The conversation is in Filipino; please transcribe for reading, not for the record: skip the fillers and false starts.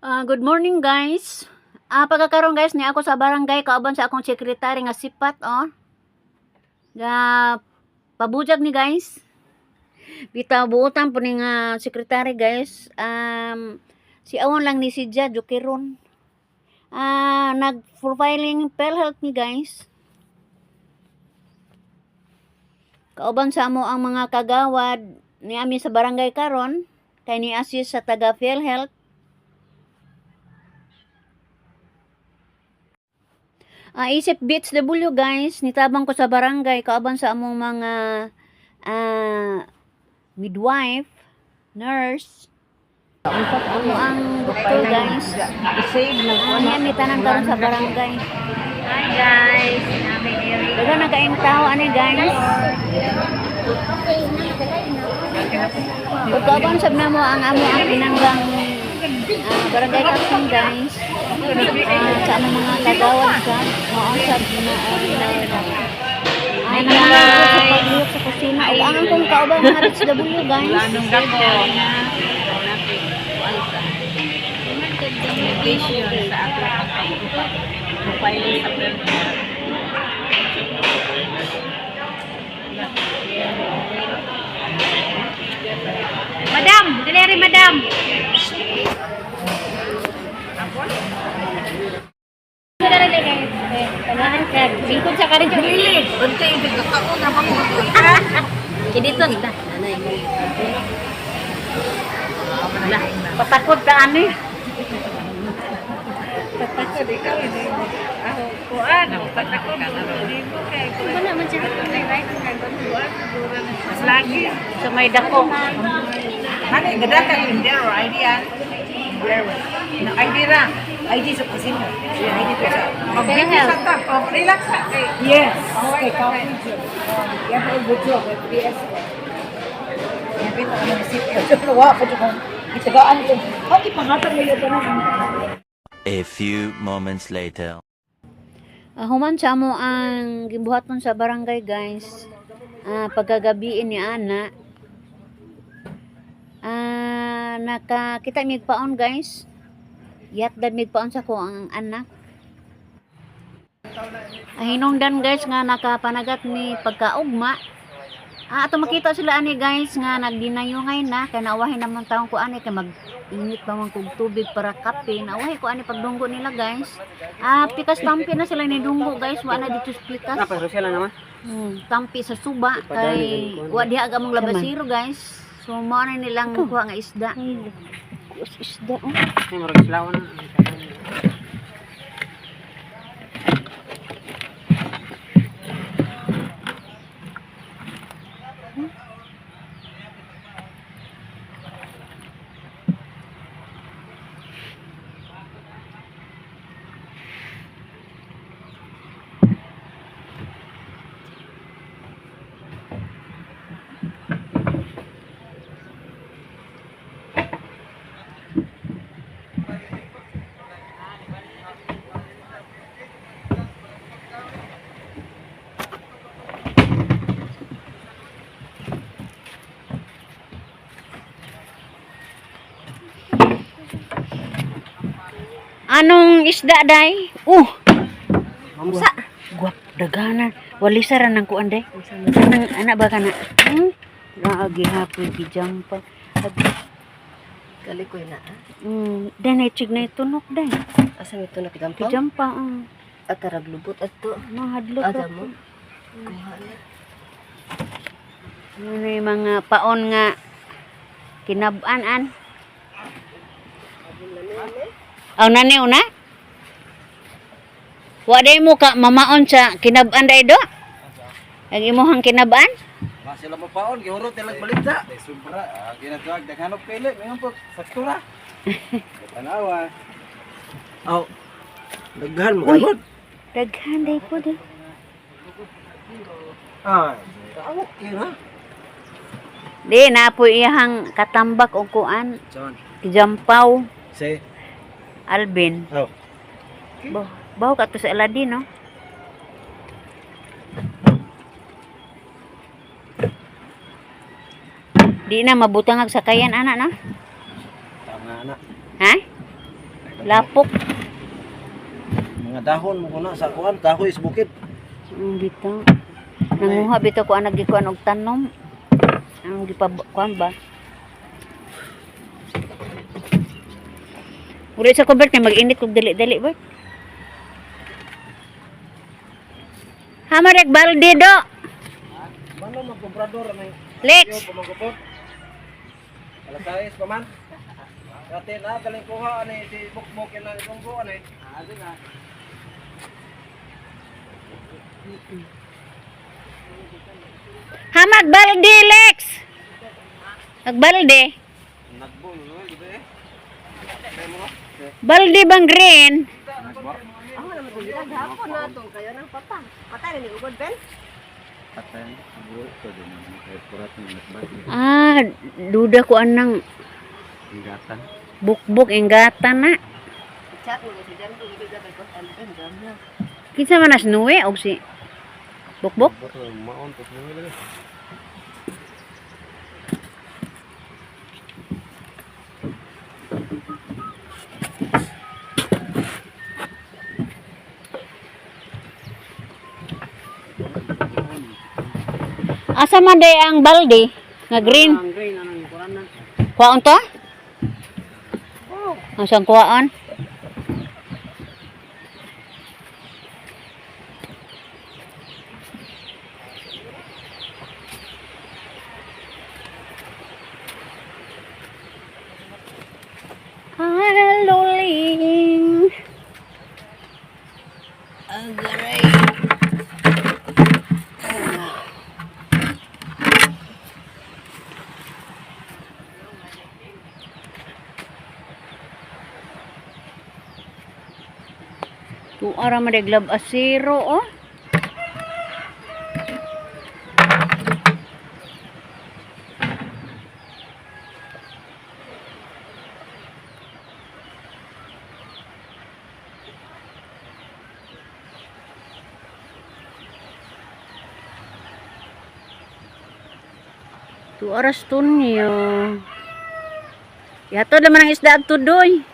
Good morning guys. Pagkakaroon guys ni ako sa barangay kauban sa akong sekretary nga sipat Ga pabujag ni guys. Bitaw buotan po ni nga sekretary guys. Si awon lang ni si Judge Jokiron. Nag-profiling PhilHealth ni guys. Kauban sa amo ang mga kagawad ni amin sa barangay karon kay ni assist sa taga PhilHealth. Isip BHW guys, nitabang ko sa barangay kauban sa among mga midwife, nurse, amo ang doktor guys. Niya tanang karon sa barangay. Hi guys, Daga nakaing tao ani guys. Ug kauban sab namo ang amo ang pinanggang barangay captain guys. Sa among mga kagawad sa mausab na ay nagpapalihok sa kusina. Ug ang kong kauban mga HW guys. communication sa ato ang profiling sa PhilHealth. Madam, delivery madam. Bingkod sa karin dili. Unti gagakaon na pa mo. Kidi to na. Patakod ka ani. Patakod ikaw ini. Ako kuan, patakod ka na rin mo kay kuan. Ano naman siya right kay kuan siguro na mas lagi Sa may dako. ano gada ka hindi ID yan. Na ID ra. ID sa kusina. ID ko sa. Mag-business ka. Relax ka. Yes. Okay, copy. You have a good job at PS. Yan pito ano si Ito wa pa ko. Itagaan ko. Okay, pangatag mo yun na. A few moments later. Human sa mo ang gibuhaton sa barangay guys. Pagkagabiin ni ana. Nakakita mig paon guys. Yatdan mig paon sa ko ang anak. Hinungdan guys nga nakapanagat ni pagkaugma. Ato makita sila ani guys nga nagdinayungay na kay nawahin naman taong ko ani kay mag-init pa man kog tubig para kape. Nawahi ko ani pagdunggo nila guys. Pikas tampi na sila ni dunggo guys, wa na dito pikas. Pero sila naman. Tampi sa suba kay wa diha aga mong labasiro guys. So mao na nilang kuha nga isda. Isda Ay, marag islaw na. Anong isda day? Sa guwap daganan. Walisaran nang kuan day. Nang anak ba kana? Lagi hapon gijang pa. Kalikoy na. Then chig na itunok day. Asa ito na kidampaw? Gijang pa. Atarag lubot ato. Mahadlok Ada ako. mo. Kuha na. Ano yung mga paon nga kinabaan-an. Aw nani una? Wa day mo ka mamaon sa kinabaan day do? Ang imuhang kinabaan? Ba sila mapaon, gihurot nilang balita. Sobra, ginatawag daghanop pili, mayon po saktura. Tanawa. Aw. Daghan mo Uy. gabot. Daghan day po di. Ah, tawag yun ha. Di na po iyahang katambak o kuan. John. Kijampaw. Say. Alvin. Oh. Bawo ka to sa Aladdin, no? Di na mabutangag sa kayan, anak, no? Tama na. Ha? Lapok. Mga dahon mo kuna sa kuan kahoy sa bukid. Dito. Nanguha bito ko ang nagikuan og tanom. Ang gipakuan ba? Uri sa kubert kay mag-init kog dali-dali ba? Hamarek balde do. Mano magkomprador may Lex. pamagupot. Alas 6 pa man. Dati na galing kuha ani si bukbok yan ang tunggo ani. Adi na. Hamag balde Lex. Nagbalde. Nagbol no gitu eh. Balde bang green? Ah, duda ko anang Ingatan. bukbuk ingatan na. Kinsa man as nuwe og si bukbuk? Maon to lagi. Asa man day ang balde nga green? Ang green anang kuan na. Kuwaon to? Ang sang kuwaon? Haluling. Agaray. Tu ara madeglab asiro oh. Tu oras tunyo. Yato naman ang isda at tudoy.